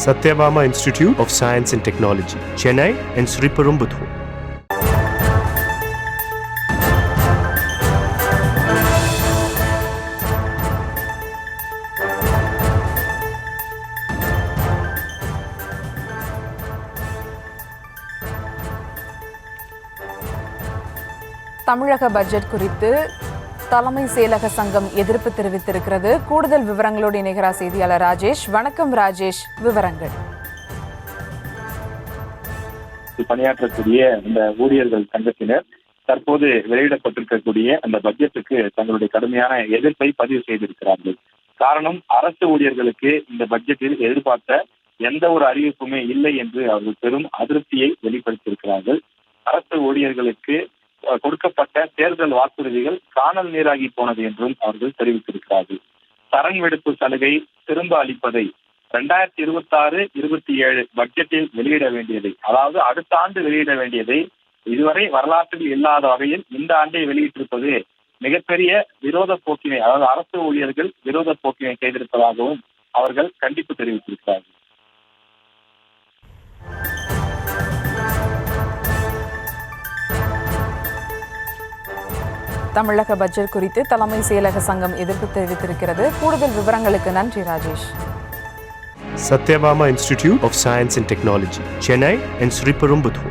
Satyabama Institute of Science and Technology, Chennai and Sriperumbudur. தமிழக budget குறித்து தலைமை செயலக சங்கம் எதிர்ப்பு தெரிவித்திருக்கிறது. கூடுதல் விவரங்களோடு இணைகிறார் செய்தியாளர் ராஜேஷ். வணக்கம் ராஜேஷ், விவரங்கள். பணியாற்றக்கூடிய இந்த ஊழியர்கள் சங்கத்தினர் தற்போது வெளியிடப்பட்டிருக்கக்கூடிய அந்த பட்ஜெட்டுக்கு தங்களுடைய கடுமையான எதிர்ப்பை பதிவு செய்திருக்கிறார்கள். காரணம், அரசு ஊழியர்களுக்கு இந்த பட்ஜெட்டில் எதிர்பார்த்த எந்த ஒரு அறிவிப்புமே இல்லை என்று அவர்கள் பெரும் அதிருப்தியை வெளிப்படுத்தியிருக்கிறார்கள். அரசு ஊழியர்களுக்கு கொடுக்கப்பட்ட தேர்தல் வாக்குறுதிகள் காணல் நீராகி போனது என்றும் அவர்கள் தெரிவித்திருக்கிறார்கள். சரண் விடுப்பு சலுகை திரும்ப அளிப்பதை 2026-27 பட்ஜெட்டில் வெளியிட வேண்டியதை, அதாவது அடுத்த ஆண்டு வெளியிட வேண்டியதை இதுவரை வரலாற்றில் இல்லாத வகையில் இந்த ஆண்டை வெளியிட்டிருப்பது மிகப்பெரிய விரோத போக்கினை, அதாவது அரசு ஊழியர்கள் விரோத போக்கினை செய்திருப்பதாகவும் அவர்கள் கண்டிப்பு தெரிவித்திருக்கிறார்கள். தமிழக பட்ஜெட் குறித்து தலைமை செயலக சங்கம் எதிர்ப்பு தெரிவித்திருக்கிறது. கூடுதல் விவரங்களுக்கு நன்றி Rajesh. Satyabama Institute of Science and Technology, Chennai and Sriperumbudur.